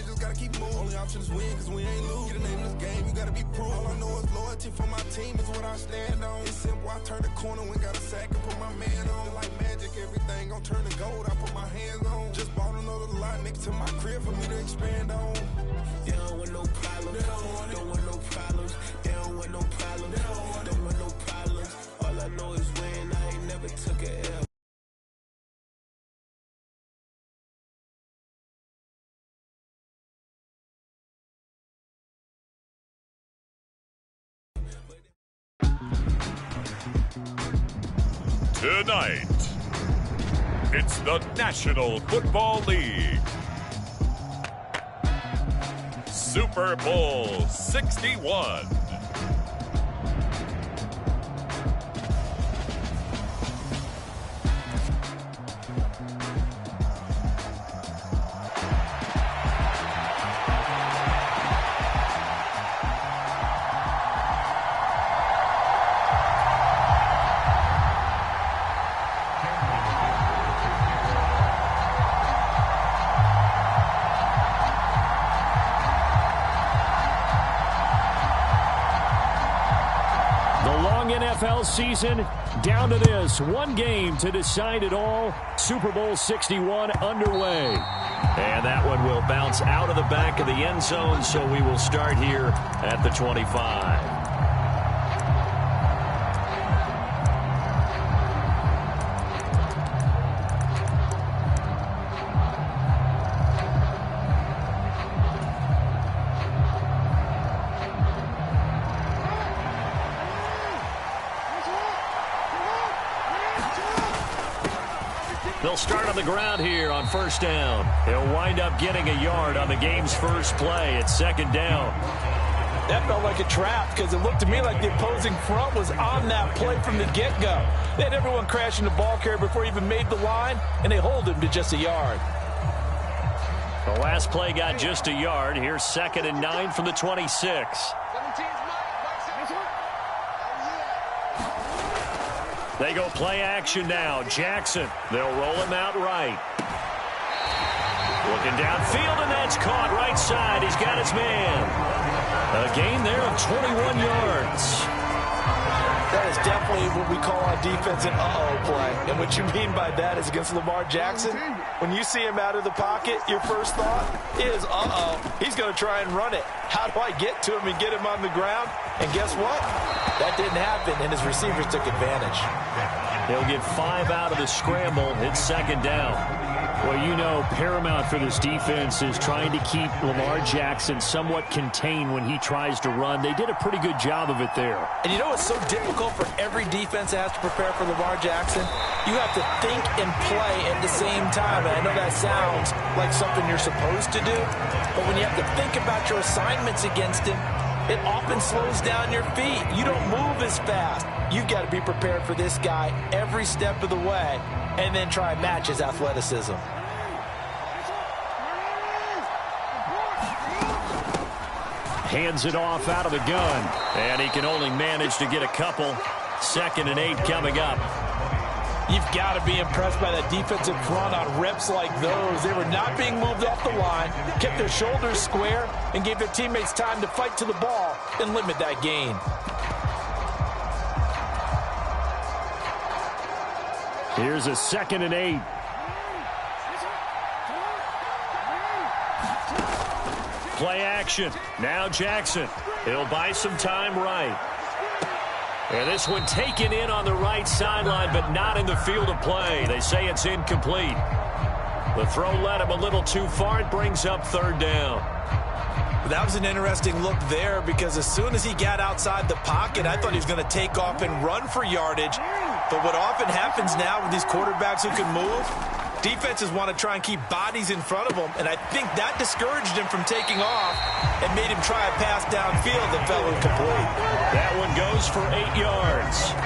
just gotta keep moving. Only option is win, cause we ain't lose. Get a name in this game, you gotta be proof. All I know is loyalty for my team is what I stand on. It's simple, I turn the corner when got a sack and put my man on. Like magic, everything gon' turn to gold, I put my hands on. Just bought another lot next to my crib for me to expand on. They don't want no problems, don't want no problems. They don't want no problems, don't want no problems. All I know is win, I ain't never took a L. Tonight, it's the National Football League. Super Bowl 61. NFL season down to this. One game to decide it all. Super Bowl 61 underway. And that one will bounce out of the back of the end zone, so we will start here at the 25. They'll start on the ground here on first down. He'll wind up getting a yard on the game's first play. It's second down. That felt like a trap because it looked to me like the opposing front was on that play from the get-go. They had everyone crashing the ball carrier before he even made the line, and they hold him to just a yard. The last play got just a yard. Here's 2nd and 9 from the 26. They go play action now. Jackson. They'll roll him out right. Looking downfield, and that's caught right side. He's got his man. A gain there of 21 yards. That is definitely what we call on defense an uh-oh play. And what you mean by that is against Lamar Jackson, when you see him out of the pocket, your first thought is, uh-oh, he's going to try and run it. How do I get to him and get him on the ground? And guess what? That didn't happen, and his receivers took advantage. He'll get 5 out of the scramble. It's second down. Well, you know, paramount for this defense is trying to keep Lamar Jackson somewhat contained when he tries to run. They did a pretty good job of it there. And you know what's so difficult for every defense that has to prepare for Lamar Jackson? You have to think and play at the same time. And I know that sounds like something you're supposed to do, but when you have to think about your assignments against him, it often slows down your feet. You don't move as fast. You've got to be prepared for this guy every step of the way and then try and match his athleticism. Hands it off out of the gun, and he can only manage to get a couple. 2nd and 8 coming up. You've got to be impressed by that defensive front on reps like those. They were not being moved off the line, kept their shoulders square, and gave their teammates time to fight to the ball and limit that gain. Here's a 2nd and 8. Play action. Now Jackson. He'll buy some time right. And this one taken in on the right sideline, but not in the field of play. They say it's incomplete. The throw led him a little too far. It brings up 3rd down. That was an interesting look there because as soon as he got outside the pocket, I thought he was going to take off and run for yardage. But what often happens now with these quarterbacks who can move, defenses want to try and keep bodies in front of them, and I think that discouraged him from taking off and made him try a pass downfield that fell incomplete. That one goes for 8 yards.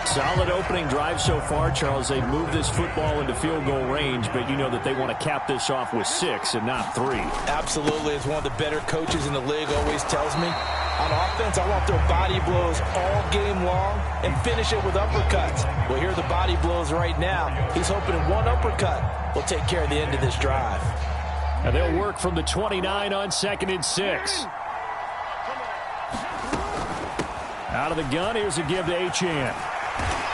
Solid opening drive so far, Charles. They've moved this football into field goal range, but you know that they want to cap this off with 6 and not 3. Absolutely. As one of the better coaches in the league always tells me, on offense, I want their body blows all game long and finish it with uppercuts. Well, here are the body blows right now. He's hoping one uppercut will take care of the end of this drive. And they'll work from the 29 on 2nd and 6. Out of the gun, here's a give to Achane.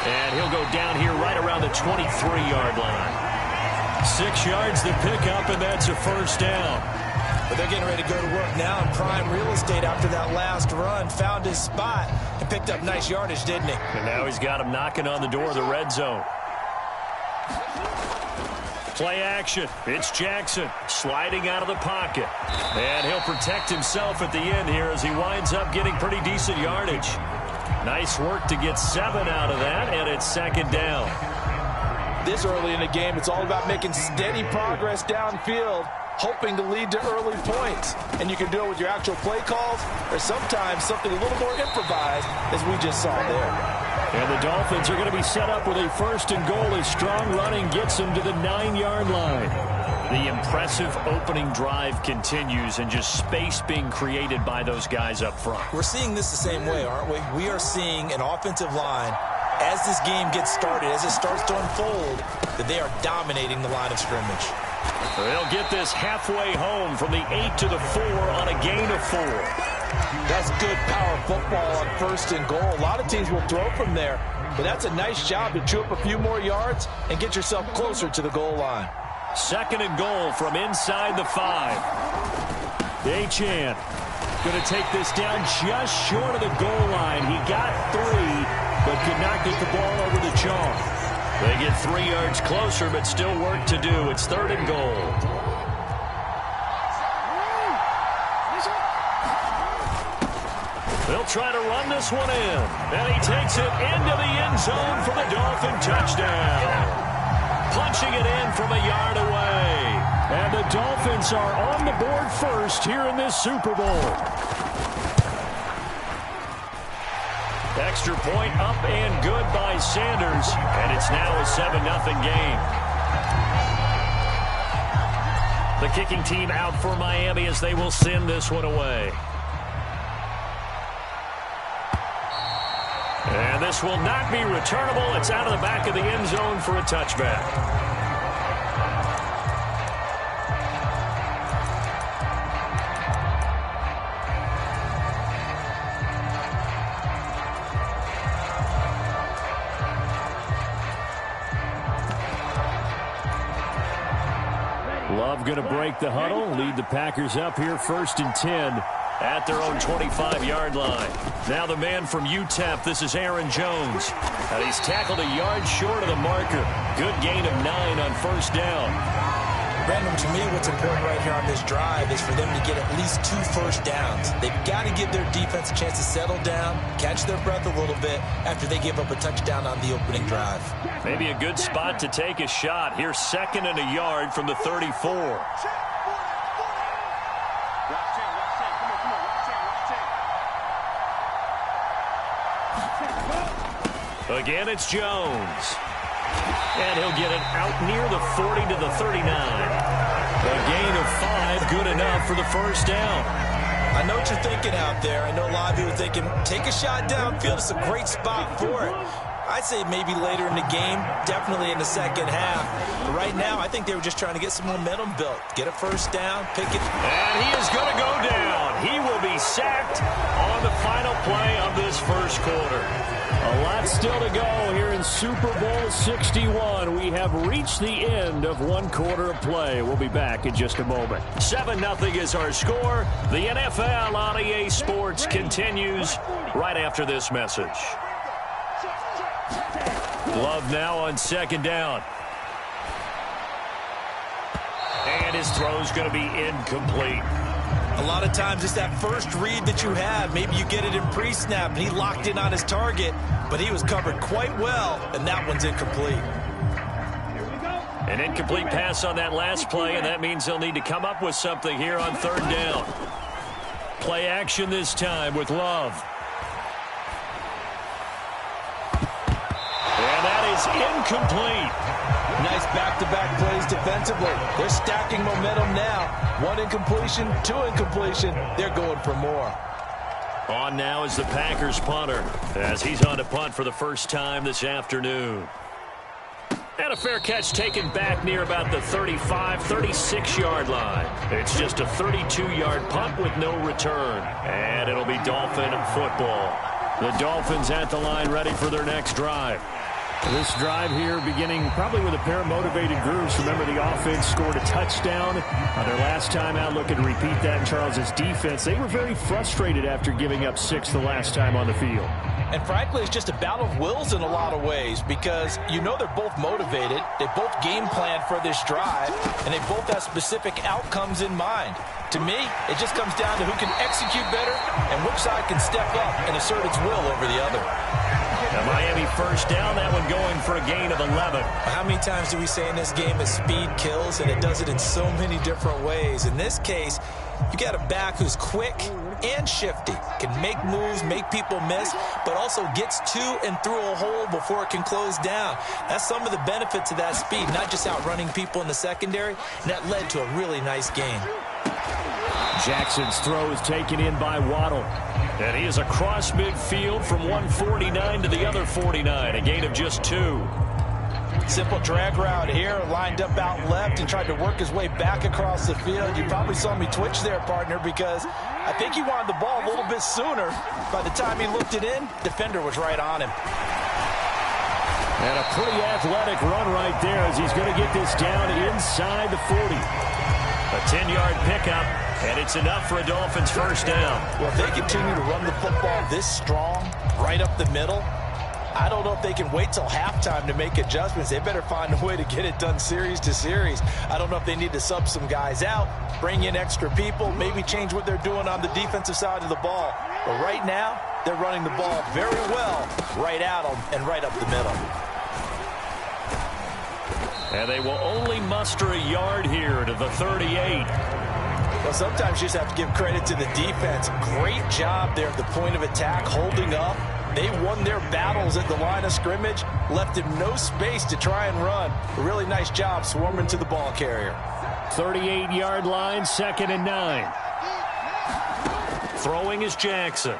And he'll go down here right around the 23-yard line. 6 yards to pick up, and that's a first down. But they're getting ready to go to work now in prime real estate after that last run. Found his spot and picked up nice yardage, didn't he? And now he's got him knocking on the door of the red zone. Play action. It's Jackson sliding out of the pocket. And he'll protect himself at the end here as he winds up getting pretty decent yardage. Nice work to get 7 out of that, and it's 2nd down. This early in the game, it's all about making steady progress downfield, hoping to lead to early points. And you can do it with your actual play calls or sometimes something a little more improvised, as we just saw there. And the Dolphins are going to be set up with a 1st and goal as strong running gets them to the 9-yard line. The impressive opening drive continues and just space being created by those guys up front. We're seeing this the same way, aren't we? We are seeing an offensive line, as this game gets started, as it starts to unfold, that they are dominating the line of scrimmage. They'll get this halfway home from the 8 to the 4 on a gain of 4. That's good power football on 1st and goal. A lot of teams will throw from there, but that's a nice job to chew up a few more yards and get yourself closer to the goal line. 2nd and goal from inside the 5. Achane going to take this down just short of the goal line. He got 3, but could not get the ball over the chalk. They get 3 yards closer, but still work to do. It's 3rd and goal. They'll try to run this one in. And he takes it into the end zone for the Dolphin touchdown. Punching it in from a yard away. And the Dolphins are on the board first here in this Super Bowl. Extra point up and good by Sanders. And it's now a 7-0 game. The kicking team out for Miami as they will send this one away. And this will not be returnable. It's out of the back of the end zone for a touchback. Love going to break the huddle, lead the Packers up here 1st and 10. At their own 25-yard line. Now the man from UTEP, this is Aaron Jones. And he's tackled a yard short of the marker. Good gain of 9 on 1st down. Brandon, to me, what's important right here on this drive is for them to get at least 2 first downs. They've got to give their defense a chance to settle down, catch their breath a little bit after they give up a touchdown on the opening drive. Maybe a good spot to take a shot. Here's 2nd and a yard from the 34. Again, it's Jones. And he'll get it out near the 40 to the 39. A gain of 5, good enough for the 1st down. I know what you're thinking out there. I know a lot of you are thinking, take a shot downfield. It's a great spot for it. I'd say maybe later in the game, definitely in the 2nd half. But right now, I think they were just trying to get some momentum built. Get a 1st down, pick it. And he is going to go down. He will be sacked on the final play of this 1st quarter. A lot still to go here in Super Bowl 61. We have reached the end of 1 quarter of play. We'll be back in just a moment. 7-0 is our score. The NFL on EA Sports continues right after this message. Love now on 2nd down. And his throw's going to be incomplete. A lot of times it's that first read that you have. Maybe you get it in pre-snap and he locked in on his target, but he was covered quite well, and that one's incomplete. An incomplete pass on that last play, and that means they'll need to come up with something here on 3rd down. Play action this time with Love. And that is incomplete. Nice back-to-back plays defensively. They're stacking momentum now. 1 incompletion, 2 incompletion. They're going for more. On now is the Packers punter as he's on to punt for the first time this afternoon. And a fair catch taken back near about the 35, 36-yard line. It's just a 32-yard punt with no return. And it'll be Dolphin football. The Dolphins at the line ready for their next drive. This drive here beginning probably with a pair of motivated groups. Remember, the offense scored a touchdown their last time out. Looking to repeat that in Charles' defense. They were very frustrated after giving up 6 the last time on the field. And frankly, it's just a battle of wills in a lot of ways because you know they're both motivated. They both game plan for this drive, and they both have specific outcomes in mind. To me, it just comes down to who can execute better and which side can step up and assert its will over the other. Now Miami first down, that one going for a gain of 11. How many times do we say in this game that speed kills, and it does it in so many different ways? In this case, you got a back who's quick and shifty, can make moves, make people miss, but also gets to and through a hole before it can close down. That's some of the benefits of that speed, not just outrunning people in the secondary, and that led to a really nice game. Jackson's throw is taken in by Waddle. And he is across midfield from 149 to the other 49, a gain of just 2. Simple drag route here, lined up out left and tried to work his way back across the field. You probably saw me twitch there, partner, because I think he wanted the ball a little bit sooner. By the time he looked it in, defender was right on him. And a pretty athletic run right there as he's going to get this down inside the 40. A 10-yard pickup, and it's enough for a Dolphins first down. Well, if they continue to run the football this strong, right up the middle, I don't know if they can wait till halftime to make adjustments. They better find a way to get it done series to series. I don't know if they need to sub some guys out, bring in extra people, maybe change what they're doing on the defensive side of the ball. But right now, they're running the ball very well right at them and right up the middle. And they will only muster a yard here to the 38. Well, sometimes you just have to give credit to the defense. Great job there at the point of attack, holding up. They won their battles at the line of scrimmage, left him no space to try and run. A really nice job swarming to the ball carrier. 38-yard line, 2nd and 9. Throwing is Jackson.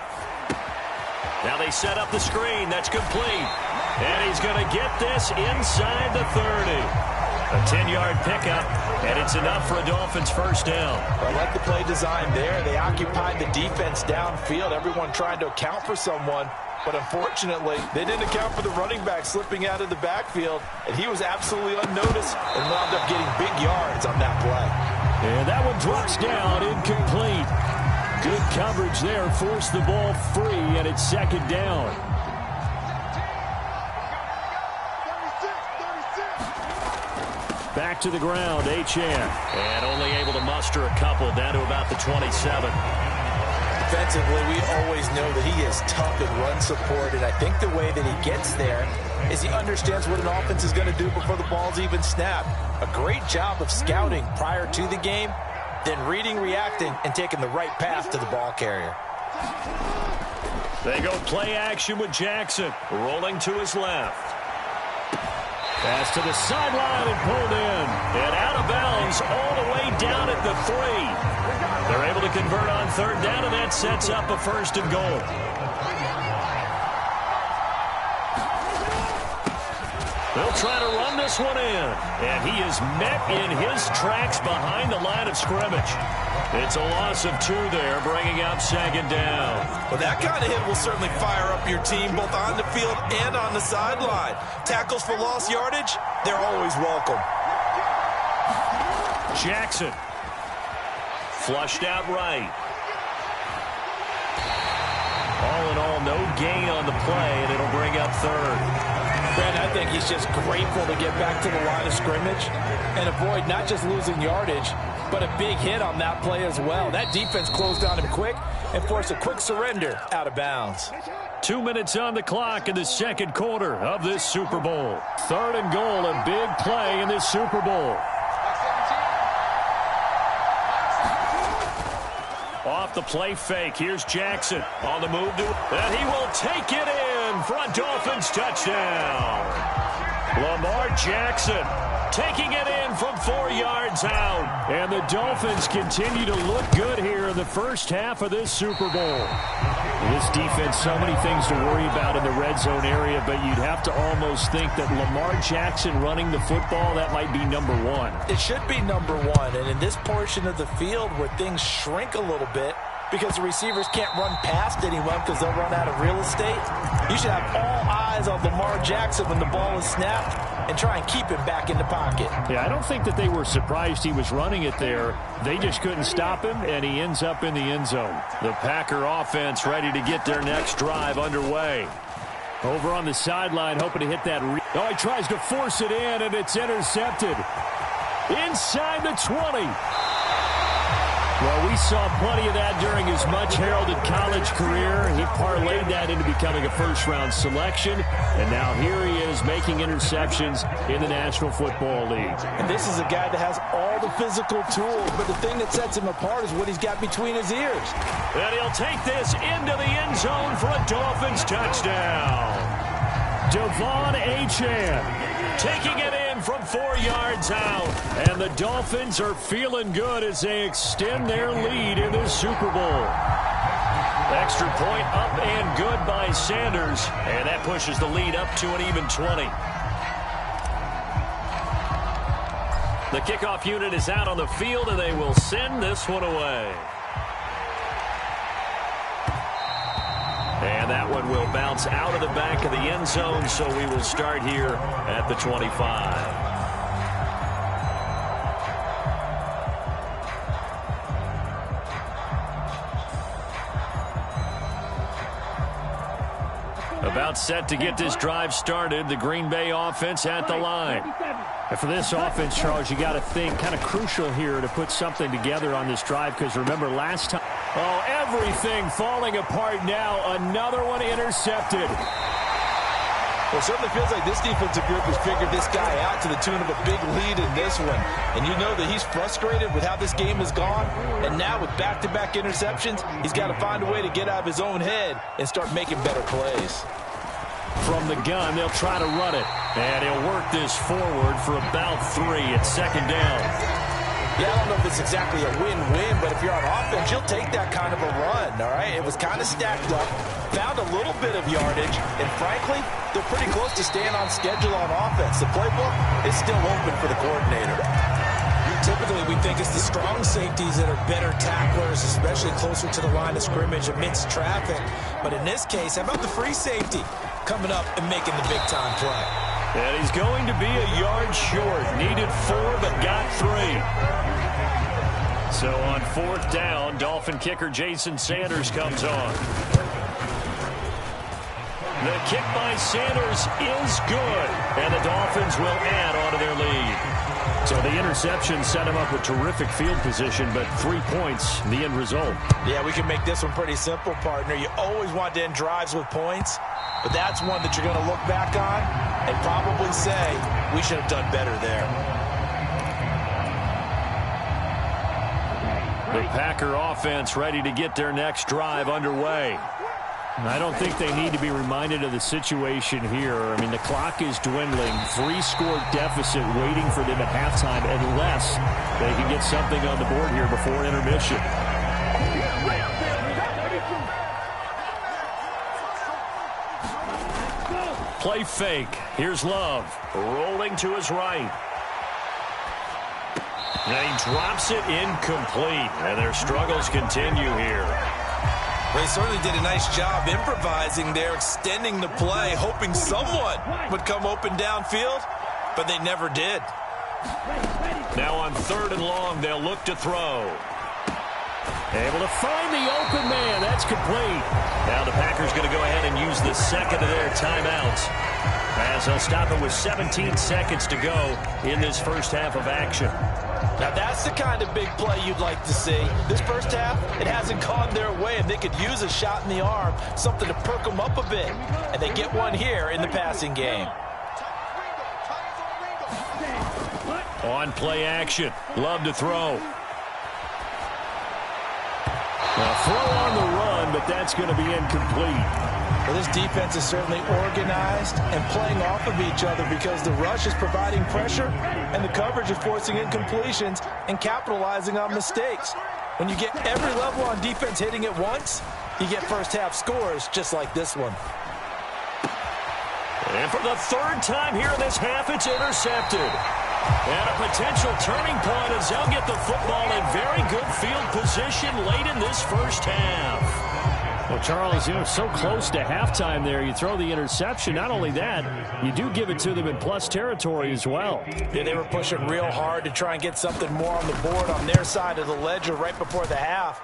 Now they set up the screen. That's complete. And he's going to get this inside the 30. A 10-yard pickup, and it's enough for a Dolphins first down. I like the play design there. They occupied the defense downfield. Everyone trying to account for someone. But unfortunately, they didn't account for the running back slipping out of the backfield. And he was absolutely unnoticed and wound up getting big yards on that play. And that one drops down, incomplete. Good coverage there. Forced the ball free, and it's 2nd down. Back to the ground, H.N. And only able to muster a couple down to about the 27. Defensively, we always know that he is tough in run support, and I think the way that he gets there is he understands what an offense is going to do before the ball's even snapped. A great job of scouting prior to the game, then reading, reacting, and taking the right path to the ball carrier. They go play action with Jackson, rolling to his left. Pass to the sideline and pulled in. And out of bounds all the way down at the 3. They're able to convert on 3rd down, and that sets up a 1st and goal. They'll try to run this one in. And he is met in his tracks behind the line of scrimmage. It's a loss of 2 there, bringing up 2nd down. Well, that kind of hit will certainly fire up your team, both on the field and on the sideline. Tackles for lost yardage, they're always welcome. Jackson. Flushed out right. All in all, no gain on the play, and it'll bring up 3rd. Brent, I think he's just grateful to get back to the line of scrimmage and avoid not just losing yardage, but a big hit on that play as well. That defense closed on him quick and forced a quick surrender out of bounds. 2 minutes on the clock in the 2nd quarter of this Super Bowl. 3rd and goal, a big play in this Super Bowl. Off the play fake, here's Jackson on the move to, and he will take it in for a Dolphins touchdown. Lamar Jackson taking it in from 4 yards out. And the Dolphins continue to look good here in the first half of this Super Bowl. This defense, so many things to worry about in the red zone area, but you'd have to almost think that Lamar Jackson running the football, that might be number one. It should be number one, and in this portion of the field where things shrink a little bit because the receivers can't run past anyone because they'll run out of real estate, you should have all eyes on Lamar Jackson when the ball is snapped and try and keep him back in the pocket. Yeah, I don't think that they were surprised he was running it there. They just couldn't stop him, and he ends up in the end zone. The Packer offense ready to get their next drive underway. Over on the sideline, hoping to hit that. Oh, he tries to force it in, and it's intercepted. Inside the 20. Well, we saw plenty of that during his much-heralded college career. He parlayed that into becoming a first-round selection, and now here he is making interceptions in the National Football League. And this is a guy that has all the physical tools, but the thing that sets him apart is what he's got between his ears. And he'll take this into the end zone for a Dolphins touchdown. Devon Achane taking it in from 4 yards out. And the Dolphins are feeling good as they extend their lead in this Super Bowl. Extra point up and good by Sanders. And that pushes the lead up to an even 20. The kickoff unit is out on the field, and they will send this one away. And that one will bounce out of the back of the end zone, so we will start here at the 25. About set to get this drive started, the Green Bay offense at the line. And for this offense, Charles, you got to think kind of crucial here to put something together on this drive, because remember last time, oh, everything falling apart now. Another one intercepted. Well, it certainly feels like this defensive group has figured this guy out to the tune of a big lead in this one. And you know that he's frustrated with how this game has gone. And now with back-to-back interceptions, he's got to find a way to get out of his own head and start making better plays. From the gun, they'll try to run it. And he'll work this forward for about 3 at second down. Yeah, I don't know if it's exactly a win-win, but if you're on offense, you'll take that kind of a run, all right? It was kind of stacked up, found a little bit of yardage, and frankly, they're pretty close to staying on schedule on offense. The playbook is still open for the coordinator. Typically, we think it's the strong safeties that are better tacklers, especially closer to the line of scrimmage amidst traffic. But in this case, how about the free safety coming up and making the big-time play? And he's going to be a yard short. Needed 4, but got 3. So on 4th down, Dolphin kicker Jason Sanders comes on. The kick by Sanders is good, and the Dolphins will add on to their lead. So the interception set him up with terrific field position, but 3 points, the end result. Yeah, we can make this one pretty simple, partner. You always want to end drives with points, but that's one that you're going to look back on and probably say, we should have done better there. The Packer offense ready to get their next drive underway. I don't think they need to be reminded of the situation here. I mean, the clock is dwindling. 3-score deficit waiting for them at halftime unless they can get something on the board here before intermission. Play fake. Here's Love. Rolling to his right. And he drops it incomplete. And their struggles continue here. They certainly did a nice job improvising there, extending the play, hoping someone would come open downfield, but they never did. Now on 3rd and long, they'll look to throw. Able to find the open man. That's complete. Now the Packers going to go ahead and use the second of their timeouts, as they'll stop it with 17 seconds to go in this first half of action. Now that's the kind of big play you'd like to see. This first half, it hasn't gone their way, and they could use a shot in the arm, something to perk them up a bit. And they get one here in the passing game. On play action. Love to throw. Now throw on the run but that's going to be incomplete. Well, this defense is certainly organized and playing off of each other because the rush is providing pressure and the coverage is forcing incompletions and capitalizing on mistakes. When you get every level on defense hitting at once, you get first-half scores just like this one. And for the third time here in this half, it's intercepted. And a potential turning point as they'll get the football in very good field position late in this first half. Well, Charles, you're so close to halftime there. You throw the interception. Not only that, you do give it to them in plus territory as well. Yeah, they were pushing real hard to try and get something more on the board on their side of the ledger right before the half.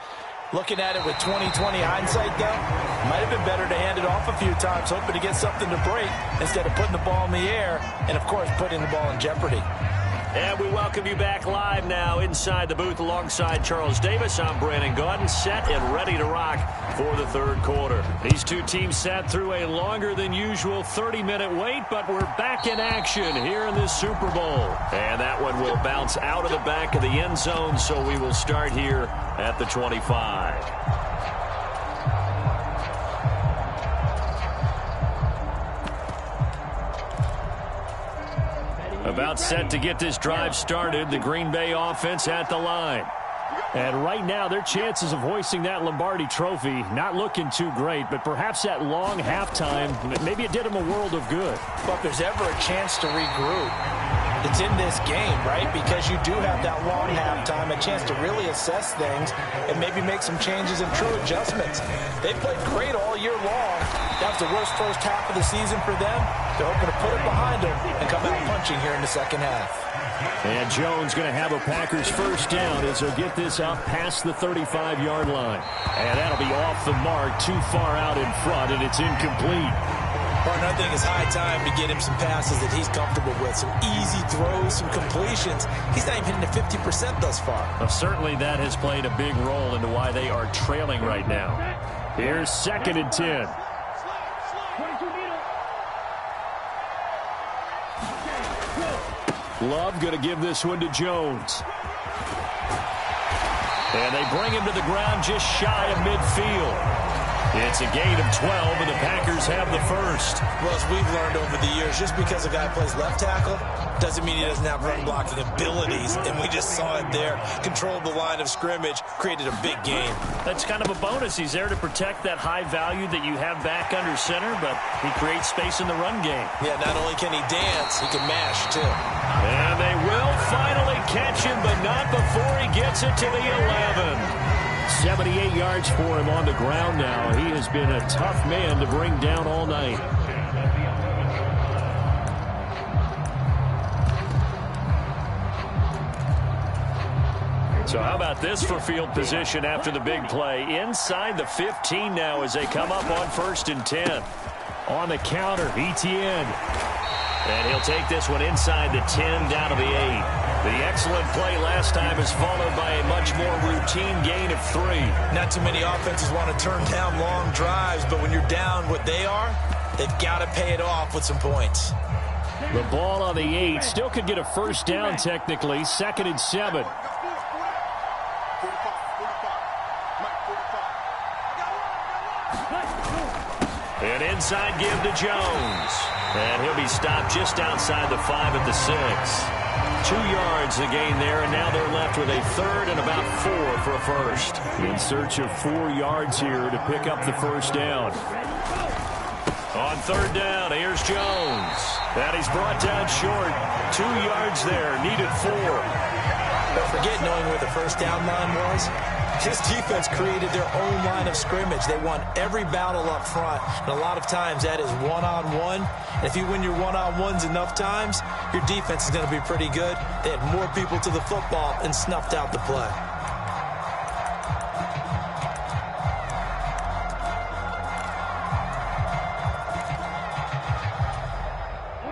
Looking at it with 20/20 hindsight, though, might have been better to hand it off a few times, hoping to get something to break instead of putting the ball in the air and, of course, putting the ball in jeopardy. And we welcome you back live now inside the booth alongside Charles Davis. I'm Brandon Gaudin, set and ready to rock for the third quarter. These two teams sat through a longer than usual 30-minute wait, but we're back in action here in this Super Bowl. And that one will bounce out of the back of the end zone, so we will start here at the 25. About set to get this drive started, the Green Bay offense at the line. And right now, their chances of hoisting that Lombardi trophy not looking too great, but perhaps that long halftime, maybe it did them a world of good. But if there's ever a chance to regroup, it's in this game, right? Because you do have that long halftime, a chance to really assess things and maybe make some changes and true adjustments. They played great all year long. That was the worst first half of the season for them. They're hoping to put it behind them and come out punching here in the second half. And Jones going to have a Packers first down as they'll get this out past the 35-yard line. And that'll be off the mark, too far out in front, and it's incomplete. Well, another thing is high time to get him some passes that he's comfortable with. Some easy throws, some completions. He's not even hitting the 50% thus far. Well, certainly that has played a big role into why they are trailing right now. Here's 2nd and 10. Love going to give this one to Jones. And they bring him to the ground just shy of midfield. It's a gain of 12, and the Packers have the first. Well, as we've learned over the years, just because a guy plays left tackle doesn't mean he doesn't have run-blocking abilities, and we just saw it there. Controlled the line of scrimmage, created a big game. That's kind of a bonus. He's there to protect that high value that you have back under center, but he creates space in the run game. Yeah, not only can he dance, he can mash, too. And they will finally catch him, but not before he gets it to the 11. 78 yards for him on the ground now. He has been a tough man to bring down all night. So how about this for field position after the big play? Inside the 15 now as they come up on 1st and 10. On the counter, Etienne. And he'll take this one inside the 10 down to the 8. The excellent play last time is followed by a much more routine gain of 3. Not too many offenses want to turn down long drives, but when you're down what they are, they've got to pay it off with some points. The ball on the 8 still could get a first down technically. 2nd and 7. An inside give to Jones. And he'll be stopped just outside the 5 at the 6. 2 yards the gain there, and now they're left with a 3rd and about 4 for a first. In search of 4 yards here to pick up the first down. On 3rd down, here's Jones. And he's brought down short. 2 yards there, needed 4. Don't forget knowing where the first down line was. This defense created their own line of scrimmage. They won every battle up front, and a lot of times that is one-on-one. And if you win your one-on-ones enough times, your defense is going to be pretty good. They had more people to the football and snuffed out the play.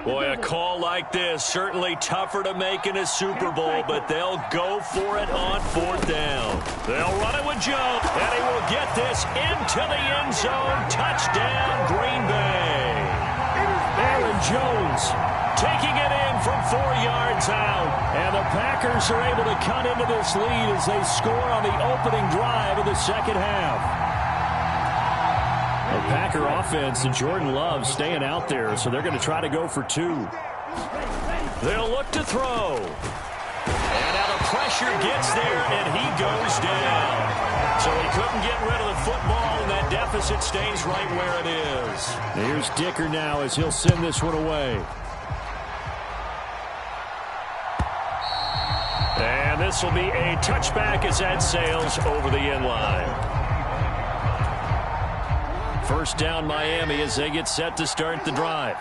Boy, a call like this, certainly tougher to make in a Super Bowl, but they'll go for it on 4th down. They'll run it with Jones, and he will get this into the end zone. Touchdown, Green Bay. Aaron Jones taking it in from 4 yards out. And the Packers are able to cut into this lead as they score on the opening drive of the second half. The Packer offense and Jordan Love staying out there, so they're going to try to go for 2. They'll look to throw. And now the pressure gets there, and he goes down. So he couldn't get rid of the football, and that deficit stays right where it is. Here's Dicker now as he'll send this one away. And this will be a touchback as that sails over the end line. First down Miami as they get set to start the drive.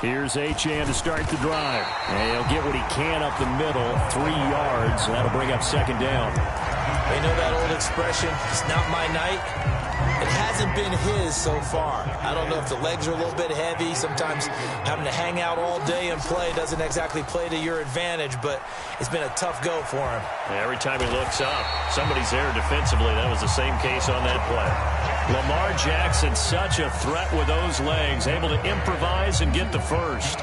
Here's Achane to start the drive. And he'll get what he can up the middle, 3 yards, and that'll bring up second down. You know that old expression, it's not my night? It hasn't been his so far. I don't know if the legs are a little bit heavy. Sometimes having to hang out all day and play doesn't exactly play to your advantage, but it's been a tough go for him. Every time he looks up, somebody's there defensively. That was the same case on that play. Lamar Jackson, such a threat with those legs, able to improvise and get the first.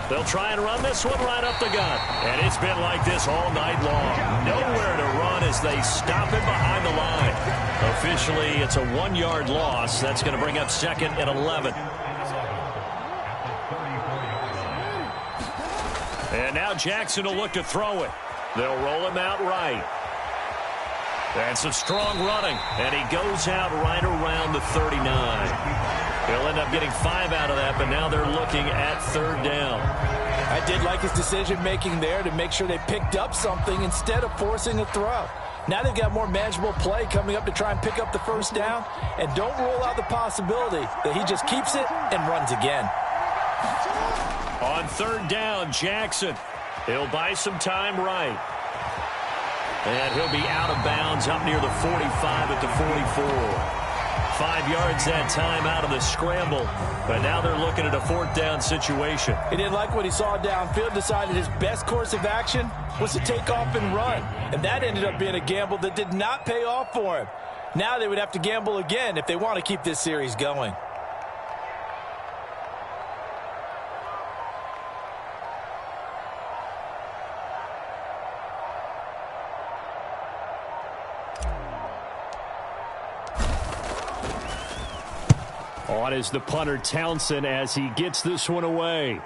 They'll try and run this one right up the gut. And it's been like this all night long. Nowhere to run as they stop him behind the line. Officially, it's a 1-yard loss. That's going to bring up second and 11. And now Jackson will look to throw it. They'll roll him out right. And some strong running. And he goes out right around the 39. He'll end up getting 5 out of that, but now they're looking at third down. I did like his decision-making there to make sure they picked up something instead of forcing a throw. Now they've got more manageable play coming up to try and pick up the first down, and don't rule out the possibility that he just keeps it and runs again. On third down, Jackson. He'll buy some time right. And he'll be out of bounds up near the 45 at the 44. 5 yards that time out of the scramble. But now they're looking at a fourth down situation. He didn't like what he saw downfield, decided his best course of action was to take off and run. And that ended up being a gamble that did not pay off for him. Now they would have to gamble again if they want to keep this series going. On is the punter Townsend as he gets this one away.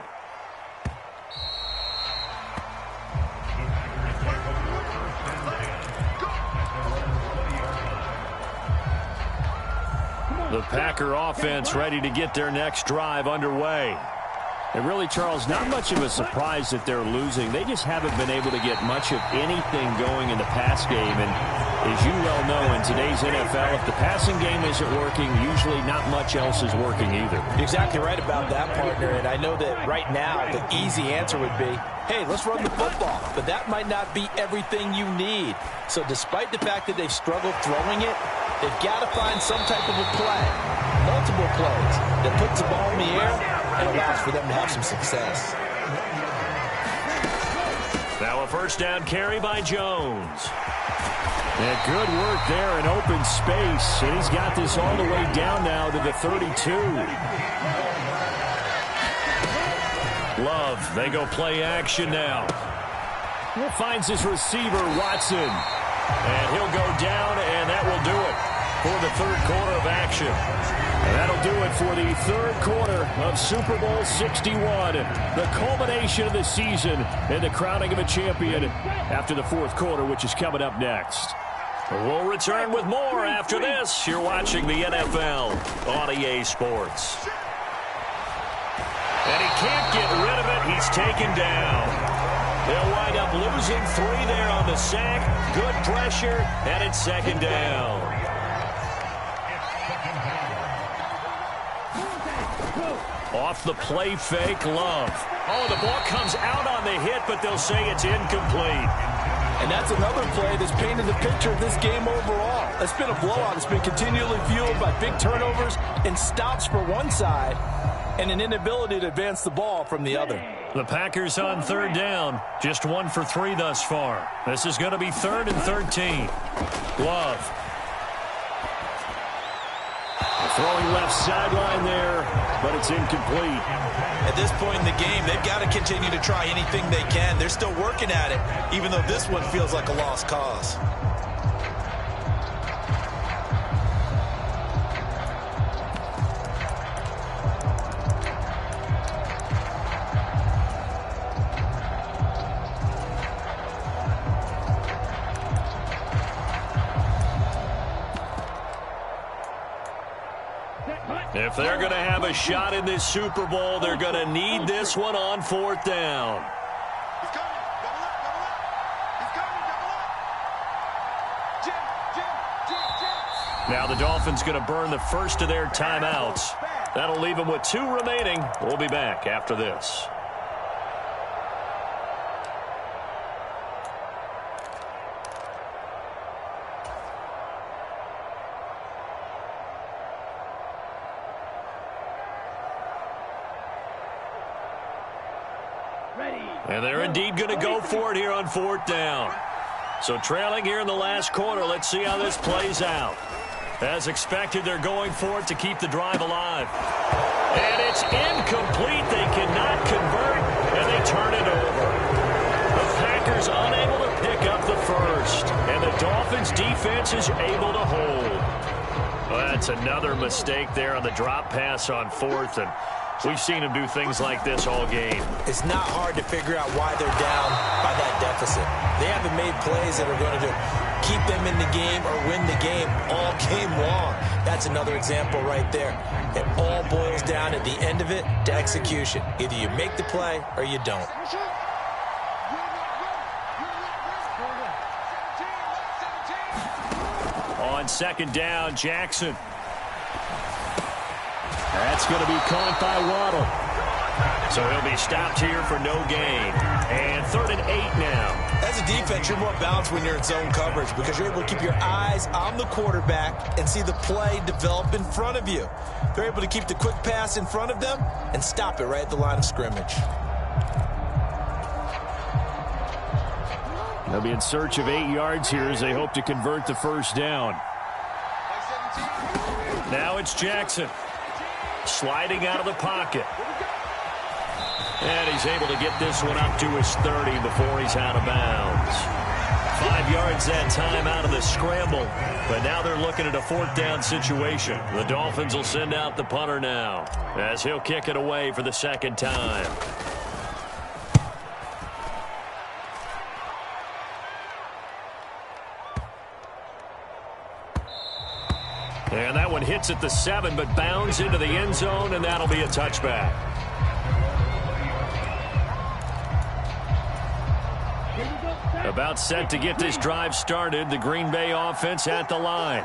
The Packer offense ready to get their next drive underway. And really, Charles, not much of a surprise that they're losing. They just haven't been able to get much of anything going in the pass game. And as you well know, in today's NFL, if the passing game isn't working, usually not much else is working either. You're exactly right about that, partner. And I know that right now the easy answer would be, hey, let's run the football. But that might not be everything you need. So despite the fact that they've struggled throwing it, they've got to find some type of a play, multiple plays, that puts the ball in the air and allows for them to have some success. Now a first down carry by Jones. And good work there in open space. And he's got this all the way down now to the 32. Love, they go play action now. Finds his receiver, Watson. And he'll go down, and that will do it for the third quarter of action. And that'll do it for the third quarter of Super Bowl 61. The culmination of the season and the crowning of a champion after the fourth quarter, which is coming up next. We'll return with more after this. You're watching the NFL on EA Sports. And he can't get rid of it. He's taken down. They'll wind up losing 3 there on the sack. Good pressure, and it's second down. Off the play fake, Love. Oh, the ball comes out on the hit, but they'll say it's incomplete. And that's another play that's painted the picture of this game overall. It's been a blowout. It's been continually fueled by big turnovers and stops for one side and an inability to advance the ball from the other. The Packers on third down, just 1 for 3 thus far. This is going to be 3rd and 13. Love. Throwing left sideline there, but it's incomplete. At this point in the game, they've got to continue to try anything they can. They're still working at it, even though this one feels like a lost cause. If they're going to have a shot in this Super Bowl, they're going to need this one on 4th down. He's coming. Double up, double up. He's coming, double up. Jim. Now the Dolphins going to burn the first of their timeouts. That'll leave them with 2 remaining. We'll be back after this. And they're indeed going to go for it here on 4th down. So trailing here in the last quarter, let's see how this plays out. As expected, they're going for it to keep the drive alive. And it's incomplete. They cannot convert, and they turn it over. The Packers unable to pick up the first, and the Dolphins defense is able to hold. Well, that's another mistake there on the drop pass on 4th, and we've seen them do things like this all game. It's not hard to figure out why they're down by that deficit. They haven't made plays that are going to keep them in the game or win the game all game long. That's another example right there. It all boils down at the end of it to execution. Either you make the play or you don't. On 2nd down, Jackson. That's going to be caught by Waddle. So he'll be stopped here for no gain. And 3rd and 8 now. As a defense, you're more balanced when you're in zone coverage because you're able to keep your eyes on the quarterback and see the play develop in front of you. They're able to keep the quick pass in front of them and stop it right at the line of scrimmage. They'll be in search of 8 yards here as they hope to convert the first down. Now it's Jackson. Sliding out of the pocket. And he's able to get this one up to his 30 before he's out of bounds. 5 yards that time out of the scramble. But now they're looking at a 4th down situation. The Dolphins will send out the punter now as he'll kick it away for the 2nd time. And that one hits at the 7, but bounds into the end zone, and that'll be a touchback. About set to get this drive started, the Green Bay offense at the line.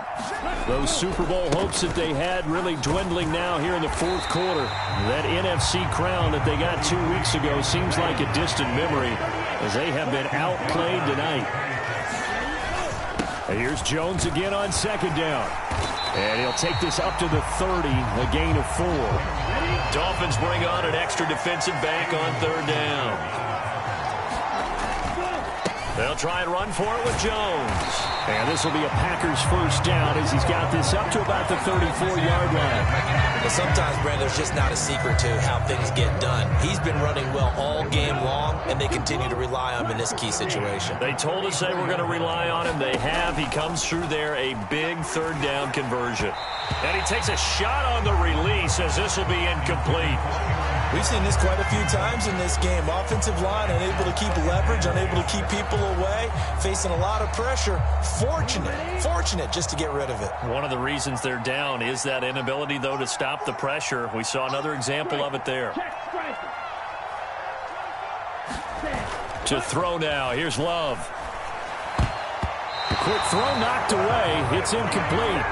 Those Super Bowl hopes that they had really dwindling now here in the 4th quarter. That NFC crown that they got 2 weeks ago seems like a distant memory as they have been outplayed tonight. And here's Jones again on 2nd down. And he'll take this up to the 30, a gain of 4. Dolphins bring on an extra defensive back on 3rd down. They'll try and run for it with Jones. And this will be a Packers first down as he's got this up to about the 34-yard line. But sometimes, Brandon, there's just not a secret to how things get done. He's been running well all game long, and they continue to rely on him in this key situation. They told us they were going to rely on him. They have. He comes through there, a big 3rd down conversion. And he takes a shot on the release as this will be incomplete. We've seen this quite a few times in this game. Offensive line unable to keep leverage, unable to keep people away, facing a lot of pressure. Fortunate just to get rid of it. One of the reasons they're down is that inability, though, to stop the pressure. We saw another example of it there. To throw now. Here's Love. Quick throw knocked away. It's incomplete.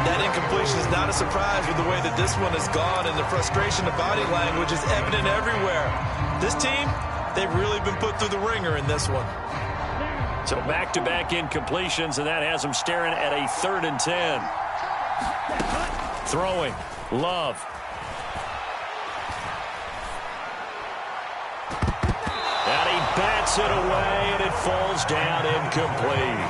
That incompletion is not a surprise with the way that this one has gone, and the frustration of body language is evident everywhere. This team, they've really been put through the ringer in this one. So back-to-back incompletions, and that has them staring at a 3rd and 10. Throwing. Love. And he bats it away, and it falls down incomplete.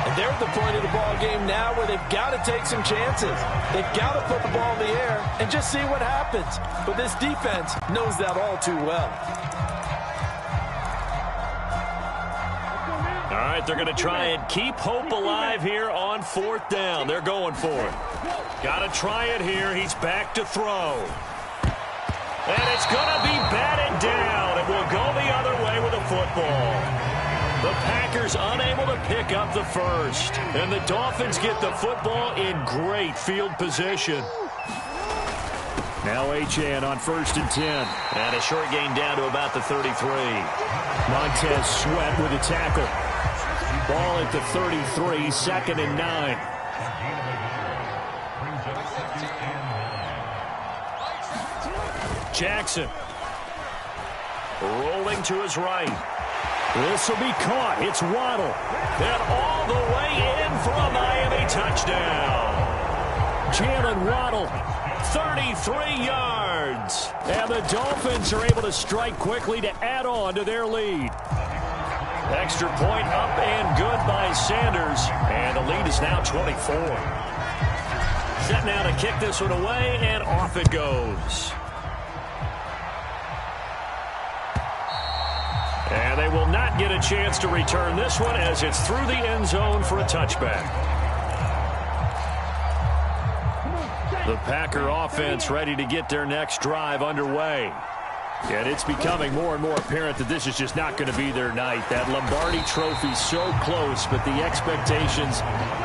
And They're at the point of the ball game now where they've got to take some chances. They've got to put the ball in the air and just see what happens. But this defense knows that all too well. All right, they're going to try and keep hope alive here on 4th down. They're going for it. Got to try it here. He's back to throw. And it's going to be batted down. It will go the other way with a football. The Packers unable to pick up the first. And the Dolphins get the football in great field position. Now Achane on 1st and 10. And a short gain down to about the 33. Montez Sweat with a tackle. Ball at the 33, 2nd and 9. Jackson rolling to his right. This will be caught. It's Waddle. And all the way in for a Miami touchdown. Jalen Waddle, 33 yards. and the Dolphins are able to strike quickly to add on to their lead. Extra point up and good by Sanders, and the lead is now 24. Set now to kick this one away, and off it goes. And they will not get a chance to return this one as it's through the end zone for a touchback. The Packer offense ready to get their next drive underway. And it's becoming more and more apparent that this is just not going to be their night. That Lombardi trophy so close, but the expectations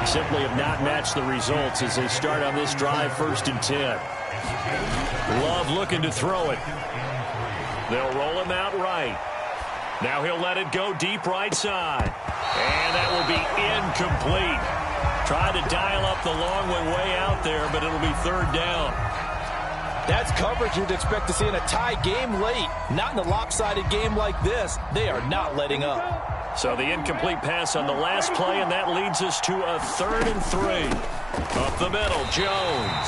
simply have not matched the results as they start on this drive 1st and 10. Love looking to throw it. They'll roll him out right. Now he'll let it go deep right side. And that will be incomplete. Tried to dial up the long one way out there, but it'll be 3rd down. That's coverage you'd expect to see in a tie game late. Not in a lopsided game like this. They are not letting up. So the incomplete pass on the last play, and that leads us to a 3rd and 3. Up the middle, Jones.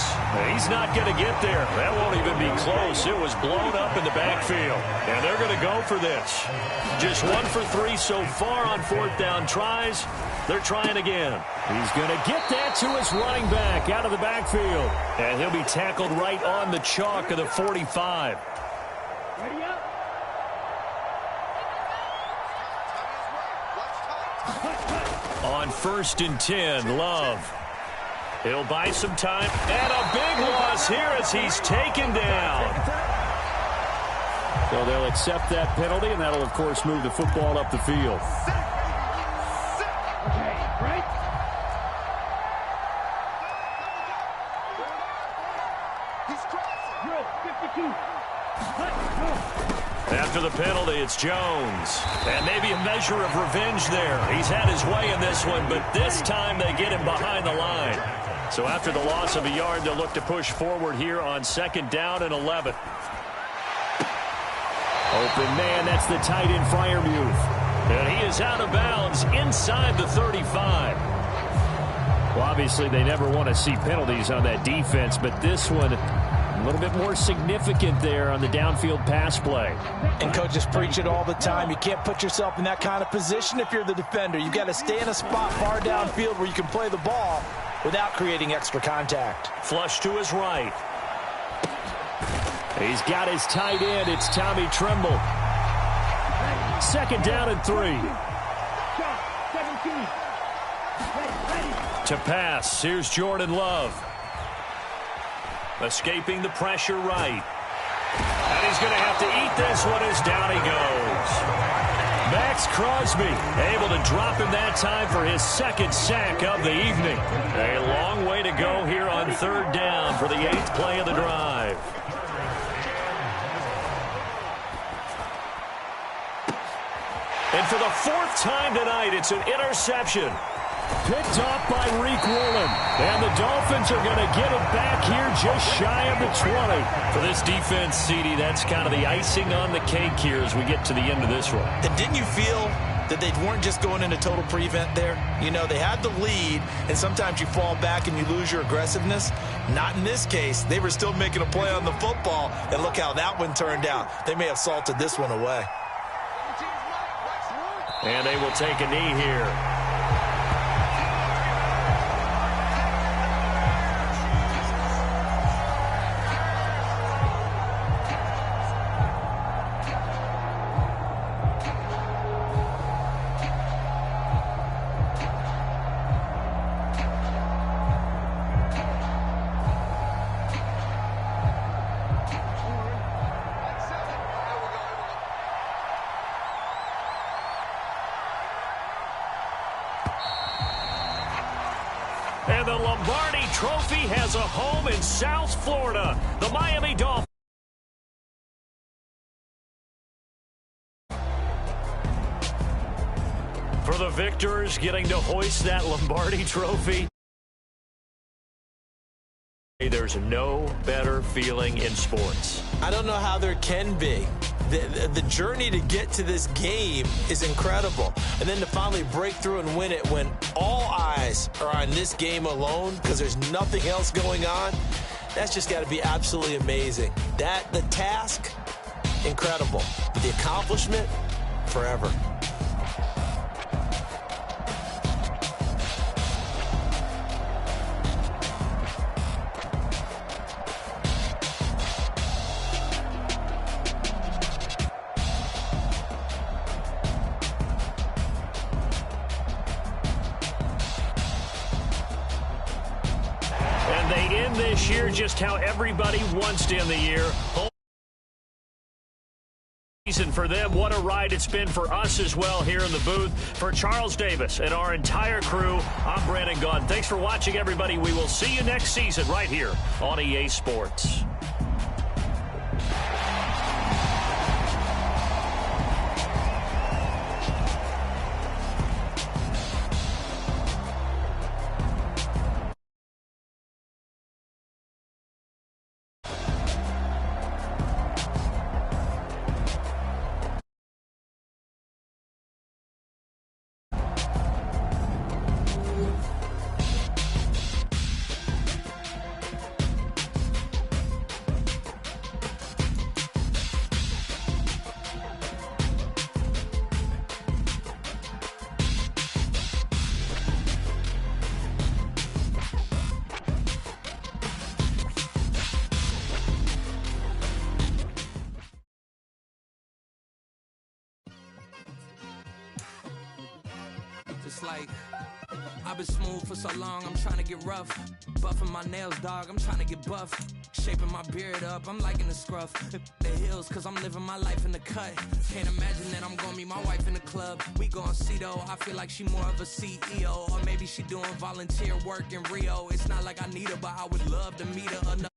He's not going to get there. That won't even be close. It was blown up in the backfield. And they're going to go for this. Just 1 for 3 so far on 4th down tries. They're trying again. He's going to get that to his running back out of the backfield. And he'll be tackled right on the chalk of the 45. On 1st and 10, Love. He'll buy some time. And a big loss here as he's taken down. So they'll accept that penalty, and that'll, of course, move the football up the field. After the penalty, it's Jones. And maybe a measure of revenge there. He's had his way in this one, but this time they get him behind the line. So after the loss of a yard, they'll look to push forward here on 2nd down and 11. Open man, that's the tight end Freiermuth. And he is out of bounds inside the 35. Well, obviously they never want to see penalties on that defense, but this one a little bit more significant there on the downfield pass play. And coaches preach it all the time. You can't put yourself in that kind of position if you're the defender. You've got to stay in a spot far downfield where you can play the ball without creating extra contact. Flush to his right. He's got his tight end. It's Tommy Tremble. 2nd down and 3. To pass, here's Jordan Love. Escaping the pressure right. And he's going to have to eat this one as down he goes. Max Crosby able to drop him that time for his 2nd sack of the evening. A long way to go here on 3rd down for the 8th play of the drive. And for the 4th time tonight, it's an interception. Picked off by Reek Woolen. And the Dolphins are going to get it back here just shy of the 20. For this defense, CD, that's kind of the icing on the cake here as we get to the end of this one. And didn't you feel that they weren't just going into total prevent there? You know, they had the lead, and sometimes you fall back and you lose your aggressiveness. Not in this case. They were still making a play on the football, and look how that one turned out. They may have salted this one away. And they will take a knee here. And the Lombardi Trophy has a home in South Florida. The Miami Dolphins. For the victors, getting to hoist that Lombardi Trophy. There's no better feeling in sports. I don't know how there can be. The journey to get to this game is incredible. And then to finally break through and win it when all eyes are on this game alone because there's nothing else going on, that's just got to be absolutely amazing. The task, incredible. But the accomplishment, forever. They end this year just how everybody wants to end the year. Season for them. What a ride it's been for us as well here in the booth. For Charles Davis and our entire crew, I'm Brandon Gunn. Thanks for watching, everybody. We will see you next season right here on EA Sports. It's like, I've been smooth for so long, I'm trying to get rough. Buffing my nails, dog, I'm trying to get buff. Shaping my beard up, I'm liking the scruff. The heels, cause I'm living my life in the cut. Can't imagine that I'm gonna meet my wife in the club. We gon' see though, I feel like she more of a CEO. Or maybe she doing volunteer work in Rio. It's not like I need her, but I would love to meet her.